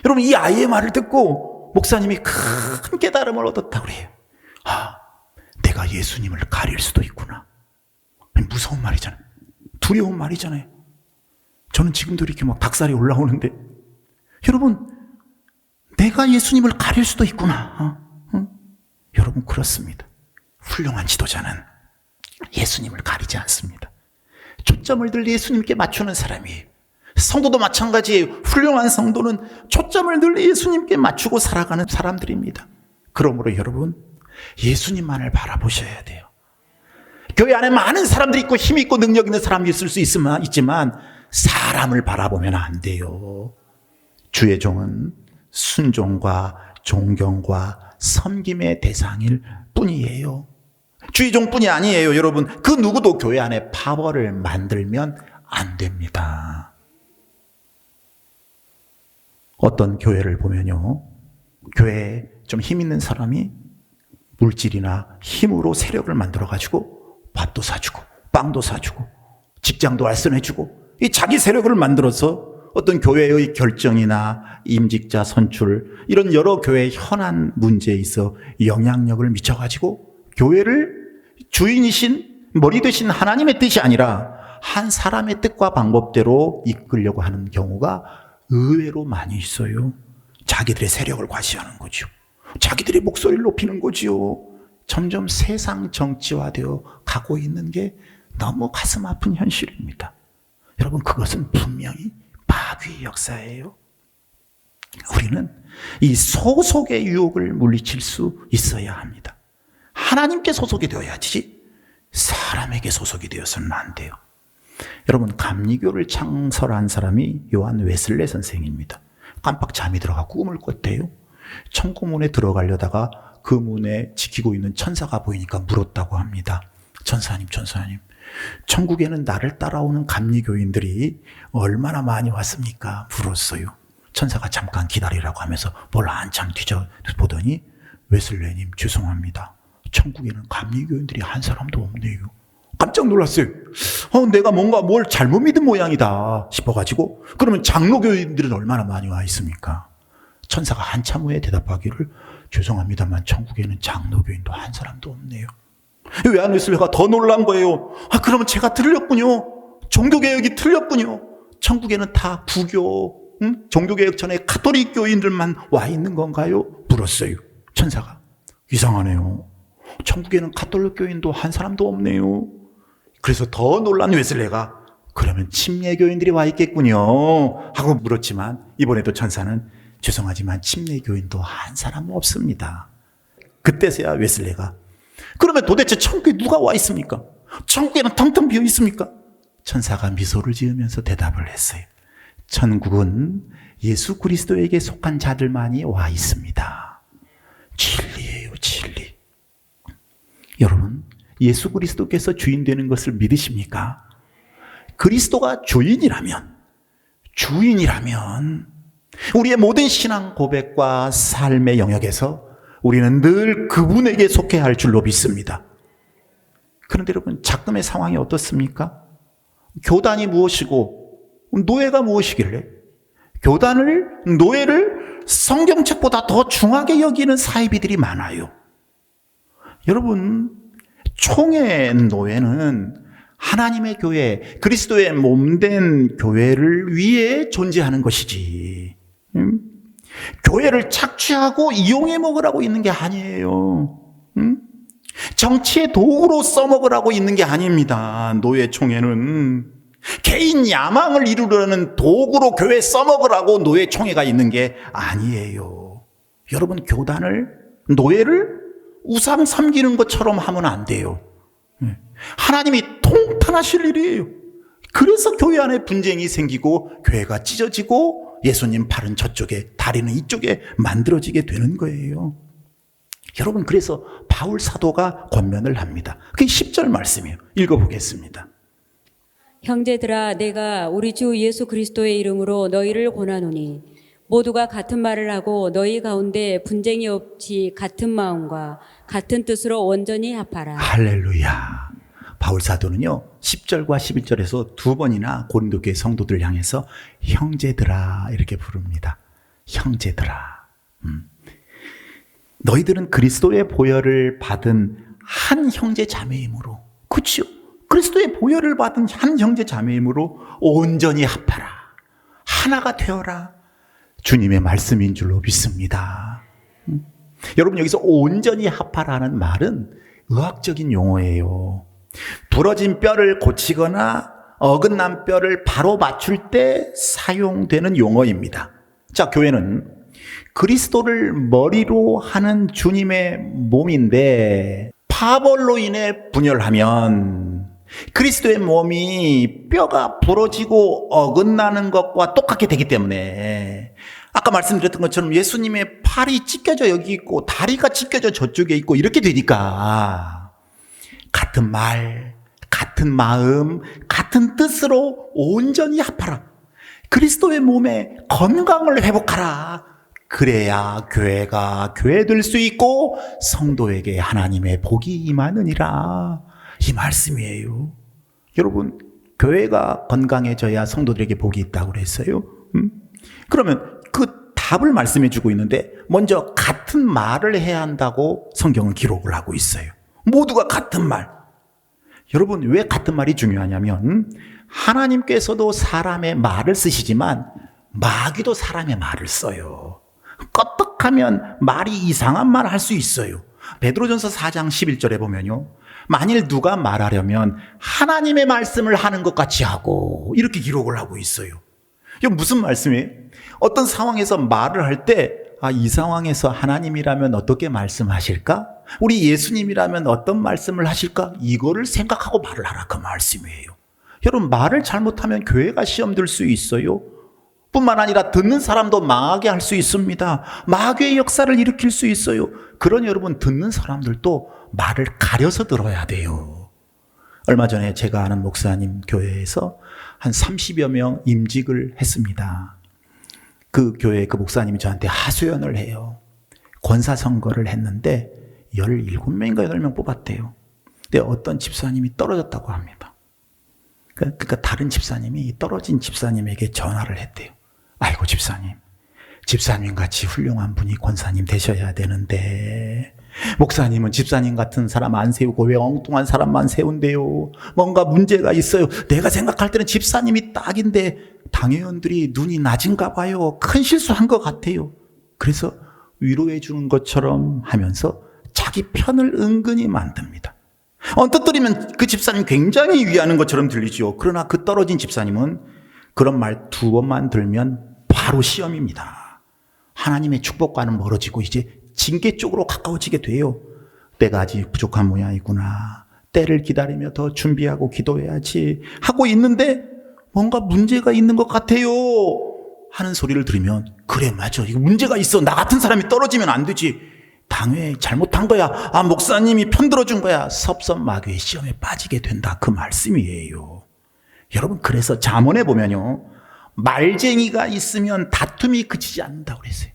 여러분 이 아이의 말을 듣고 목사님이 큰 깨달음을 얻었다고 그래요. 내가 예수님을 가릴 수도 있구나. 무서운 말이잖아요. 두려운 말이잖아요. 저는 지금도 이렇게 막 닭살이 올라오는데 여러분 내가 예수님을 가릴 수도 있구나. 여러분 그렇습니다. 훌륭한 지도자는 예수님을 가리지 않습니다. 초점을 늘 예수님께 맞추는 사람이에요. 성도도 마찬가지예요. 훌륭한 성도는 초점을 늘 예수님께 맞추고 살아가는 사람들입니다. 그러므로 여러분 예수님만을 바라보셔야 돼요. 교회 안에 많은 사람들이 있고 힘 있고 능력 있는 사람이 있을 수 있지만 사람을 바라보면 안 돼요. 주의 종은 순종과 존경과 섬김의 대상일 뿐이에요. 주의 종뿐이 아니에요. 여러분 그 누구도 교회 안에 파벌을 만들면 안 됩니다. 어떤 교회를 보면요. 교회에 좀 힘 있는 사람이 물질이나 힘으로 세력을 만들어가지고 밥도 사주고 빵도 사주고 직장도 알선해주고 이 자기 세력을 만들어서 어떤 교회의 결정이나 임직자 선출 이런 여러 교회의 현안 문제에 있어 영향력을 미쳐가지고 교회를 주인이신 머리 되신 하나님의 뜻이 아니라 한 사람의 뜻과 방법대로 이끌려고 하는 경우가 의외로 많이 있어요. 자기들의 세력을 과시하는 거죠. 자기들의 목소리를 높이는 거지요. 점점 세상 정치화되어 가고 있는 게 너무 가슴 아픈 현실입니다. 여러분 그것은 분명히 마귀의 역사예요. 우리는 이 소속의 유혹을 물리칠 수 있어야 합니다. 하나님께 소속이 되어야지 사람에게 소속이 되어서는 안 돼요. 여러분, 감리교를 창설한 사람이 요한 웨슬레 선생입니다. 깜빡 잠이 들어가 꿈을 꿨대요. 천국문에 들어가려다가 그 문에 지키고 있는 천사가 보이니까 물었다고 합니다. 천사님, 천국에는 나를 따라오는 감리교인들이 얼마나 많이 왔습니까? 물었어요. 천사가 잠깐 기다리라고 하면서 뭘 한참 뒤져보더니 웨슬레님 죄송합니다. 천국에는 감리교인들이 한 사람도 없네요. 깜짝 놀랐어요. 내가 뭔가 뭘 잘못 믿은 모양이다 싶어가지고, 그러면 장로교인들은 얼마나 많이 와 있습니까? 천사가 한참 후에 대답하기를, 죄송합니다만 천국에는 장로교인도 한 사람도 없네요. 요한 웨슬레가 더 놀란 거예요. 그러면 제가 틀렸군요. 종교개혁이 틀렸군요. 천국에는 다 부교, 종교개혁 전에 가톨릭 교인들만 와 있는 건가요? 물었어요. 천사가. 이상하네요. 천국에는 가톨릭 교인도 한 사람도 없네요. 그래서 더 놀란 웨슬레가, 그러면 침례교인들이 와 있겠군요 하고 물었지만, 이번에도 천사는 죄송하지만 침례교인도 한 사람은 없습니다. 그때서야 웨슬레가, 그러면 도대체 천국에 누가 와 있습니까? 천국에는 텅텅 비어 있습니까? 천사가 미소를 지으면서 대답을 했어요. 천국은 예수 그리스도에게 속한 자들만이 와 있습니다. 진리예요, 진리. 여러분, 예수 그리스도께서 주인 되는 것을 믿으십니까? 그리스도가 주인이라면 우리의 모든 신앙 고백과 삶의 영역에서 우리는 늘 그분에게 속해야 할 줄로 믿습니다. 그런데 여러분, 작금의 상황이 어떻습니까? 교단이 무엇이고 노예가 무엇이길래 노예를 성경책보다 더 중하게 여기는 사이비들이 많아요. 여러분, 총의 노예는 하나님의 교회, 그리스도의 몸된 교회를 위해 존재하는 것이지, 교회를 착취하고 이용해 먹으라고 있는 게 아니에요. 정치의 도구로 써먹으라고 있는 게 아닙니다. 노예 총회는 개인 야망을 이루려는 도구로 교회 써먹으라고 노예 총회가 있는 게 아니에요. 여러분, 노예를 우상 섬기는 것처럼 하면 안 돼요. 하나님이 통탄하실 일이에요. 그래서 교회 안에 분쟁이 생기고 교회가 찢어지고 예수님 팔은 저쪽에 다리는 이쪽에 만들어지게 되는 거예요. 여러분, 그래서 바울 사도가 권면을 합니다. 그게 10절 말씀이에요. 읽어보겠습니다. 형제들아, 내가 우리 주 예수 그리스도의 이름으로 너희를 권하노니 모두가 같은 말을 하고 너희 가운데 분쟁이 없이 같은 마음과 같은 뜻으로 온전히 합하라. 할렐루야. 바울 사도는요, 10절과 11절에서 두 번이나 고린도 교회 성도들 향해서 형제들아 이렇게 부릅니다. 형제들아. 너희들은 그리스도의 보혈을 받은 한 형제 자매이므로, 그렇죠? 그리스도의 보혈을 받은 한 형제 자매이므로 온전히 합하라. 하나가 되어라. 주님의 말씀인 줄로 믿습니다. 여러분, 여기서 온전히 합하라는 말은 의학적인 용어예요. 부러진 뼈를 고치거나 어긋난 뼈를 바로 맞출 때 사용되는 용어입니다. 자, 교회는 그리스도를 머리로 하는 주님의 몸인데 파벌로 인해 분열하면 그리스도의 몸이 뼈가 부러지고 어긋나는 것과 똑같게 되기 때문에, 아까 말씀드렸던 것처럼 예수님의 팔이 찢겨져 여기 있고 다리가 찢겨져 저쪽에 있고 이렇게 되니까 같은 말, 같은 마음, 같은 뜻으로 온전히 합하라. 그리스도의 몸에 건강을 회복하라. 그래야 교회가 교회될 수 있고 성도에게 하나님의 복이 임하느니라. 이 말씀이에요. 여러분, 교회가 건강해져야 성도들에게 복이 있다고 그랬어요. 그러면 그 답을 말씀해 주고 있는데, 먼저 같은 말을 해야 한다고 성경은 기록을 하고 있어요. 모두가 같은 말. 여러분, 왜 같은 말이 중요하냐면, 하나님께서도 사람의 말을 쓰시지만 마귀도 사람의 말을 써요. 껐떡하면 말이 이상한 말 할 수 있어요. 베드로전서 4장 11절에 보면요, 만일 누가 말하려면 하나님의 말씀을 하는 것 같이 하고, 이렇게 기록을 하고 있어요. 이게 무슨 말씀이에요? 어떤 상황에서 말을 할 때, 이 상황에서 하나님이라면 어떻게 말씀하실까? 우리 예수님이라면 어떤 말씀을 하실까? 이거를 생각하고 말을 하라, 그 말씀이에요. 여러분, 말을 잘못하면 교회가 시험 들 수 있어요. 뿐만 아니라 듣는 사람도 망하게 할 수 있습니다. 마귀의 역사를 일으킬 수 있어요. 그러니 여러분, 듣는 사람들도 말을 가려서 들어야 돼요. 얼마 전에 제가 아는 목사님 교회에서 한 30여 명 임직을 했습니다. 그 교회 그 목사님이 저한테 하소연을 해요. 권사 선거를 했는데 17명인가 8명 뽑았대요. 근데 어떤 집사님이 떨어졌다고 합니다. 그러니까 다른 집사님이 떨어진 집사님에게 전화를 했대요. 아이고 집사님 같이 훌륭한 분이 권사님 되셔야 되는데 목사님은 집사님 같은 사람 안 세우고 왜 엉뚱한 사람만 세운대요. 뭔가 문제가 있어요. 내가 생각할 때는 집사님이 딱인데 당회원들이 눈이 낮은가 봐요. 큰 실수한 것 같아요. 그래서 위로해 주는 것처럼 하면서 자기 편을 은근히 만듭니다. 언뜻 들으면 그 집사님 굉장히 위하는 것처럼 들리죠. 그러나 그 떨어진 집사님은 그런 말 2번만 들면 바로 시험입니다. 하나님의 축복과는 멀어지고 이제 징계 쪽으로 가까워지게 돼요. 내가 아직 부족한 모양이구나. 때를 기다리며 더 준비하고 기도해야지 하고 있는데 뭔가 문제가 있는 것 같아요 하는 소리를 들으면 그래 맞아 이거 문제가 있어. 나 같은 사람이 떨어지면 안 되지. 당회 잘못한 거야. 목사님이 편들어준 거야. 섭섭 마귀의 시험에 빠지게 된다. 그 말씀이에요. 여러분 그래서 잠언에 보면요. 말쟁이가 있으면 다툼이 그치지 않는다고 그랬어요.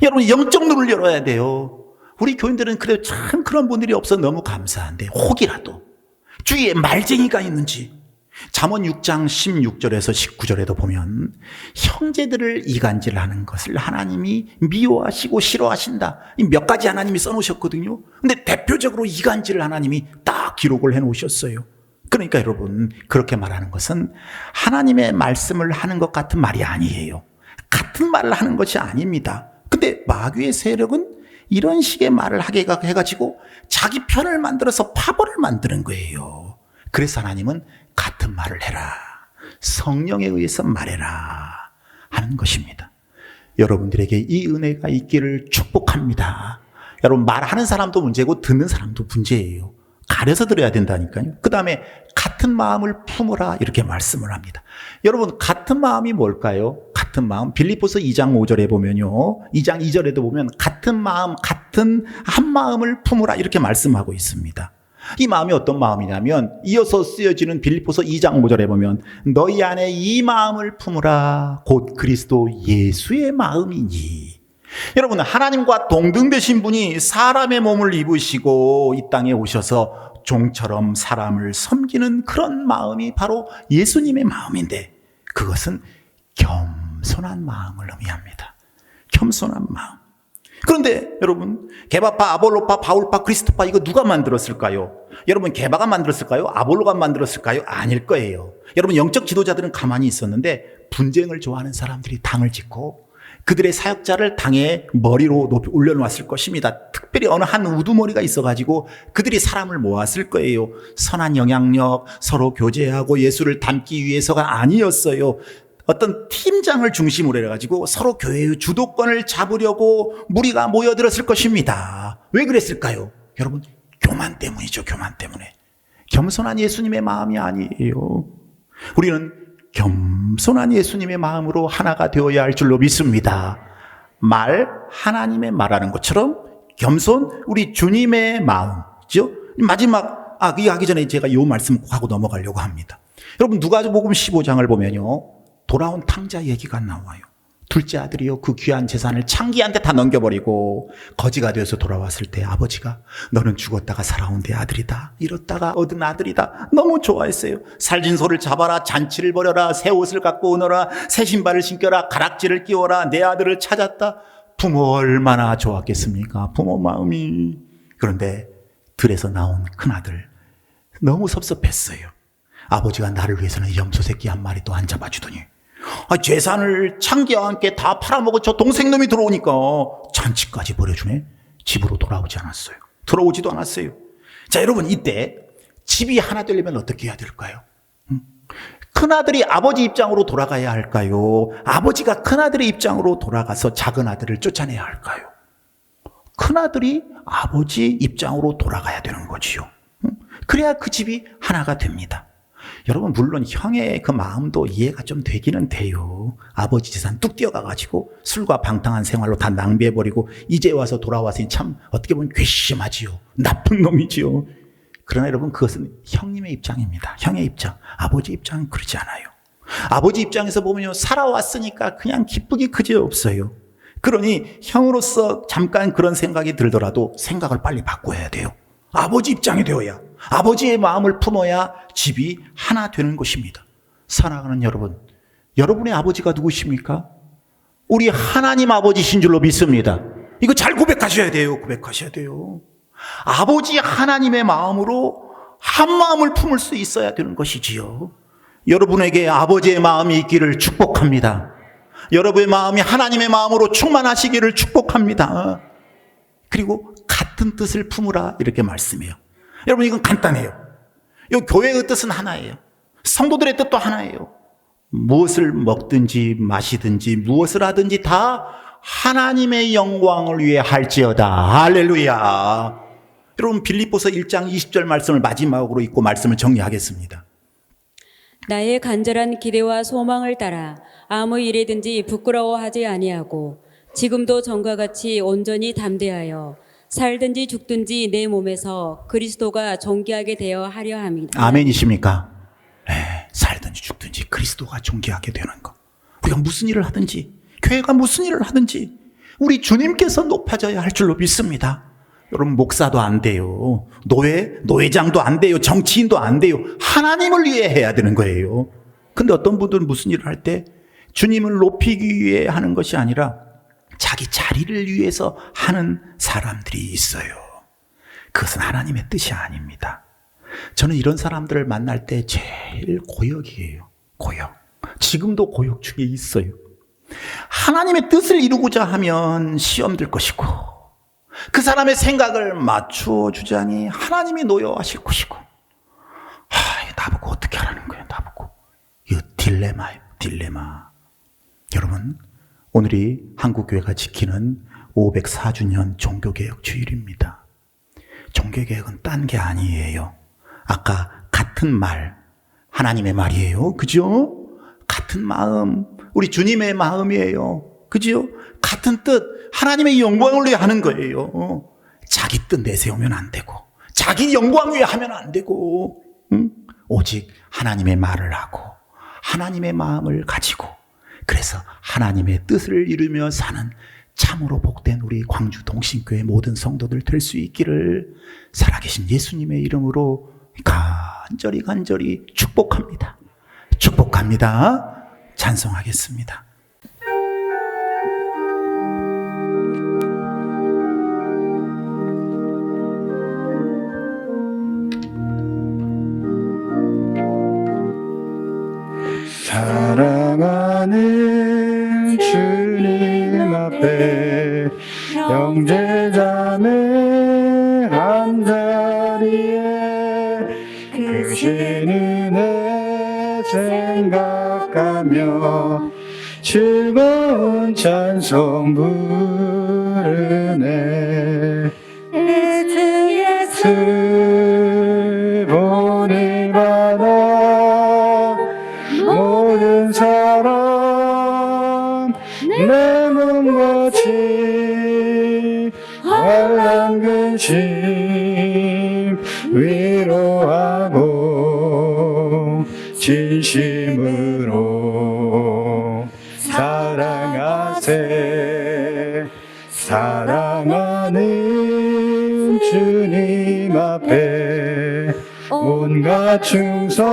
여러분 영적 눈을 열어야 돼요. 우리 교인들은 그래도 참 그런 분들이 없어 너무 감사한데 혹이라도 주위에 말쟁이가 있는지 잠언 6장 16절에서 19절에도 보면 형제들을 이간질하는 것을 하나님이 미워하시고 싫어하신다. 이 몇 가지 하나님이 써놓으셨거든요. 근데 대표적으로 이간질을 하나님이 딱 기록을 해놓으셨어요. 그러니까 여러분 그렇게 말하는 것은 하나님의 말씀을 하는 것 같은 말이 아니에요. 같은 말을 하는 것이 아닙니다. 근데 마귀의 세력은 이런 식의 말을 하게 해가지고 자기 편을 만들어서 파벌을 만드는 거예요. 그래서 하나님은 같은 말을 해라. 성령에 의해서 말해라 하는 것입니다. 여러분들에게 이 은혜가 있기를 축복합니다. 여러분 말하는 사람도 문제고 듣는 사람도 문제예요. 가려서 들어야 된다니까요. 그 다음에 같은 마음을 품으라 이렇게 말씀을 합니다. 여러분 같은 마음이 뭘까요? 같은 마음 빌립보서 2장 5절에 보면요. 2장 2절에도 보면 같은 마음 같은 한 마음을 품으라 이렇게 말씀하고 있습니다. 이 마음이 어떤 마음이냐면 이어서 쓰여지는 빌립보서 2장 5절에 보면 너희 안에 이 마음을 품으라 곧 그리스도 예수의 마음이니. 여러분 하나님과 동등되신 분이 사람의 몸을 입으시고 이 땅에 오셔서 종처럼 사람을 섬기는 그런 마음이 바로 예수님의 마음인데 그것은 겸손한 마음을 의미합니다. 겸손한 마음. 그런데 여러분 게바파, 아볼로파, 바울파, 그리스도파 이거 누가 만들었을까요? 여러분 게바가 만들었을까요? 아볼로가 만들었을까요? 아닐 거예요. 여러분 영적 지도자들은 가만히 있었는데 분쟁을 좋아하는 사람들이 당을 짓고 그들의 사역자를 당의 머리로 높이 올려놓았을 것입니다. 특별히 어느 한 우두머리가 있어가지고 그들이 사람을 모았을 거예요. 선한 영향력, 서로 교제하고 예수를 담기 위해서가 아니었어요. 어떤 팀장을 중심으로 해가지고 서로 교회의 주도권을 잡으려고 무리가 모여들었을 것입니다. 왜 그랬을까요? 여러분 교만 때문이죠. 교만 때문에. 겸손한 예수님의 마음이 아니에요. 우리는 겸손한 예수님의 마음으로 하나가 되어야 할 줄로 믿습니다. 말 하나님의 말하는 것처럼 겸손 우리 주님의 마음이죠. 마지막 이 하기 전에 제가 이 말씀 하고 넘어가려고 합니다. 여러분 누가복음 15장을 보면요. 돌아온 탕자 얘기가 나와요. 둘째 아들이요 그 귀한 재산을 창기한테 다 넘겨버리고 거지가 되어서 돌아왔을 때 아버지가 너는 죽었다가 살아온 내 아들이다. 잃었다가 얻은 아들이다. 너무 좋아했어요. 살진 소를 잡아라. 잔치를 벌여라. 새 옷을 갖고 오너라. 새 신발을 신겨라. 가락지를 끼워라. 내 아들을 찾았다. 부모 얼마나 좋았겠습니까? 부모 마음이. 그런데 들에서 나온 큰아들 너무 섭섭했어요. 아버지가 나를 위해서는 염소 새끼 한 마리 또 안 잡아주더니 재산을 창기와 함께 다 팔아먹은 저 동생놈이 들어오니까 잔치까지 벌여주네. 집으로 돌아오지 않았어요. 들어오지도 않았어요. 자 여러분 이때 집이 하나 되려면 어떻게 해야 될까요? 큰아들이 아버지 입장으로 돌아가야 할까요? 아버지가 큰아들의 입장으로 돌아가서 작은 아들을 쫓아내야 할까요? 큰아들이 아버지 입장으로 돌아가야 되는 거지요. 그래야 그 집이 하나가 됩니다. 여러분, 물론 형의 그 마음도 이해가 좀 되기는 돼요. 아버지 재산 뚝 뛰어가가지고 술과 방탕한 생활로 다 낭비해버리고 이제 와서 돌아와서 참 어떻게 보면 괘씸하지요. 나쁜 놈이지요. 그러나 여러분, 그것은 형님의 입장입니다. 형의 입장. 아버지 입장은 그러지 않아요. 아버지 입장에서 보면요, 살아왔으니까 그냥 기쁘기 그지없어요. 그러니 형으로서 잠깐 그런 생각이 들더라도 생각을 빨리 바꿔야 돼요. 아버지 입장이 되어야, 아버지의 마음을 품어야 집이 하나 되는 것입니다. 사랑하는 여러분, 여러분의 아버지가 누구십니까? 우리 하나님 아버지신 줄로 믿습니다. 이거 잘 고백하셔야 돼요. 고백하셔야 돼요. 아버지 하나님의 마음으로 한 마음을 품을 수 있어야 되는 것이지요. 여러분에게 아버지의 마음이 있기를 축복합니다. 여러분의 마음이 하나님의 마음으로 충만하시기를 축복합니다. 그리고 같은 뜻을 품으라 이렇게 말씀해요. 여러분, 이건 간단해요. 이 교회의 뜻은 하나예요. 성도들의 뜻도 하나예요. 무엇을 먹든지 마시든지 무엇을 하든지 다 하나님의 영광을 위해 할지어다. 할렐루야. 여러분, 빌립보서 1장 20절 말씀을 마지막으로 읽고 말씀을 정리하겠습니다. 나의 간절한 기대와 소망을 따라 아무 일에든지 부끄러워하지 아니하고 지금도 전과 같이 온전히 담대하여 살든지 죽든지 내 몸에서 그리스도가 존귀하게 되어 하려 합니다. 아멘이십니까? 네, 살든지 죽든지 그리스도가 존귀하게 되는 것. 우리가 무슨 일을 하든지, 교회가 무슨 일을 하든지 우리 주님께서 높아져야 할 줄로 믿습니다. 여러분, 목사도 안 돼요. 노회장도 안 돼요. 정치인도 안 돼요. 하나님을 위해 해야 되는 거예요. 근데 어떤 분들은 무슨 일을 할 때 주님을 높이기 위해 하는 것이 아니라 자기 자리를 위해서 하는 사람들이 있어요. 그것은 하나님의 뜻이 아닙니다. 저는 이런 사람들을 만날 때 제일 고역이에요. 고역. 지금도 고역 중에 있어요. 하나님의 뜻을 이루고자 하면 시험 들 것이고, 그 사람의 생각을 맞추어 주자니 하나님이 노여하실 것이고, 나보고 어떻게 하라는 거예요, 나보고. 이거 딜레마예요, 딜레마. 여러분, 오늘이 한국교회가 지키는 504주년 종교개혁 주일입니다. 종교개혁은 딴 게 아니에요. 아까 같은 말, 하나님의 말이에요. 그죠? 같은 마음, 우리 주님의 마음이에요. 그죠? 같은 뜻, 하나님의 영광을 위해 하는 거예요. 자기 뜻 내세우면 안 되고, 자기 영광 위해 하면 안 되고, 오직 하나님의 말을 하고, 하나님의 마음을 가지고, 그래서 하나님의 뜻을 이루며 사는 참으로 복된 우리 광주 동신교회 모든 성도들 될 수 있기를 살아계신 예수님의 이름으로 간절히 축복합니다. 축복합니다. 찬송하겠습니다. 사랑하는 주님 앞에 형제자매 한자리에 크신 은혜 생각하며 즐거운 찬송 부르네. 예수 본을 받아 모든 사람 내 몸같이 환난 근심 위로하고 진심으로 사랑하세. 사랑하는 주님 앞에 온갖 충성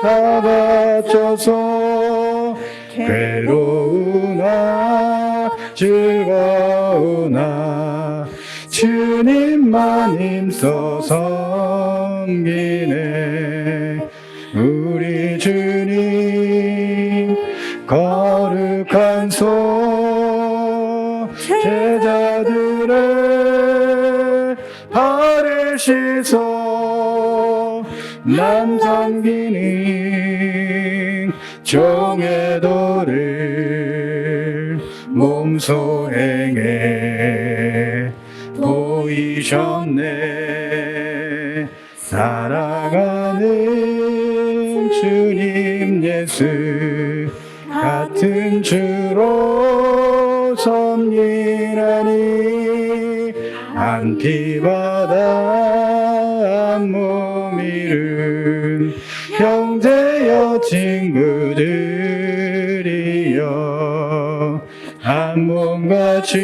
다 바쳐서 괴로우나 즐거우나 주님만 힘써 섬기네. 우리 주님 거룩한 손 제자들의 발을 씻어 남 섬기는 종의 도를 몸소 행해 보이셨네. 사랑하는 주님 예수 같은 주로 섬기라니 한 피바다 한 몸 이룬 형제여 친구들이여 한 몸같이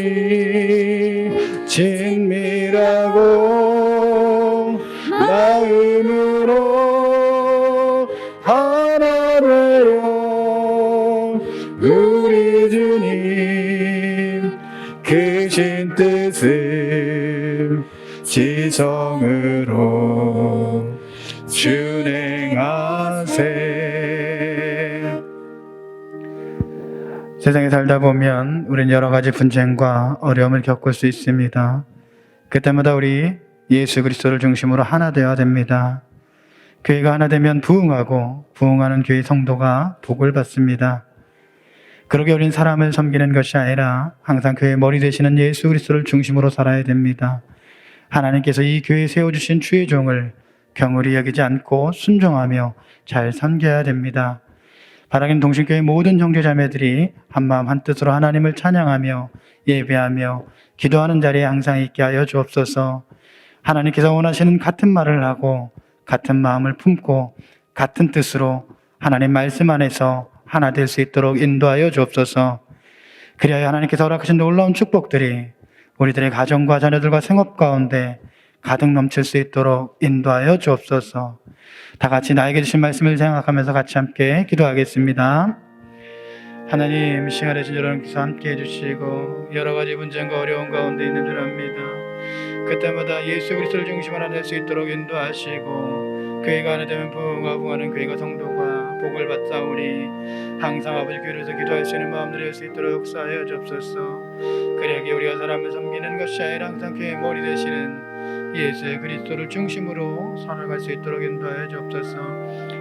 친밀하고 마음으로 하나 되어 우리 주님 크신 뜻을 지성으로 준행하세. 세상에 살다 보면 우리는 여러 가지 분쟁과 어려움을 겪을 수 있습니다. 그때마다 우리 예수 그리스도를 중심으로 하나 되어야 됩니다. 교회가 하나 되면 부흥하고 부흥하는 교회 성도가 복을 받습니다. 그러게 우린 사람을 섬기는 것이 아니라 항상 교회의 머리 되시는 예수 그리스도를 중심으로 살아야 됩니다. 하나님께서 이 교회에 세워주신 주의 종을 경홀히 여기지 않고 순종하며 잘 섬겨야 됩니다. 바라긴 동신교회 모든 형제자매들이 한마음 한뜻으로 하나님을 찬양하며 예배하며 기도하는 자리에 항상 있게 하여 주옵소서. 하나님께서 원하시는 같은 말을 하고 같은 마음을 품고 같은 뜻으로 하나님 말씀 안에서 하나 될 수 있도록 인도하여 주옵소서. 그리하여 하나님께서 허락하신 놀라운 축복들이 우리들의 가정과 자녀들과 생업 가운데 가득 넘칠 수 있도록 인도하여 주옵소서. 다 같이 나에게 주신 말씀을 생각하면서 같이 함께 기도하겠습니다. 하나님, 시간에 여러분께서 함께 해주시고 여러 가지 분쟁과 어려움 가운데 있는 줄 압니다. 그때마다 예수 그리스도를 중심으로 하나 될 수 있도록 인도하시고 교회가 하나 되면 부흥하는 교회가 성도가 복을 받사오니 항상 아버지 교회에서 기도할 수 있는 마음들이 될 수 있도록 역사하여 주옵소서. 그러기 우리가 사람을 섬기는 것이 아니라 항상 교회의 머리 되시는 예수 그리스도를 중심으로 살아갈 수 있도록 인도하여 주옵소서.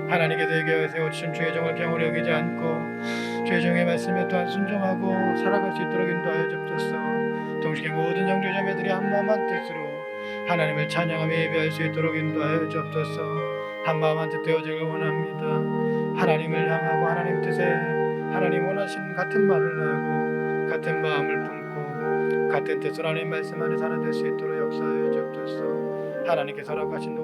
하나님께서 이 교회에 세워주신 주의 종을 경홀히 여기지 않고 주의 종의 말씀에 또한 순종하고 살아갈 수 있도록 인도하여 주옵소서. 동시에 모든 형제자매들이 한마음 한뜻으로 하나님을 찬양하며 예배할 수 있도록 인도하여 주옵소서. 한마음 한뜻 되어지길 원합니다. 하나님을 향하고 하나님 뜻에 하나님 원하시는 같은 말을 하고 같은 마음을 품고 같은 뜻으로 하나님 말씀 안에 살아낼 수 있도록 역사하여 주옵소서. 하나님께서 허락하신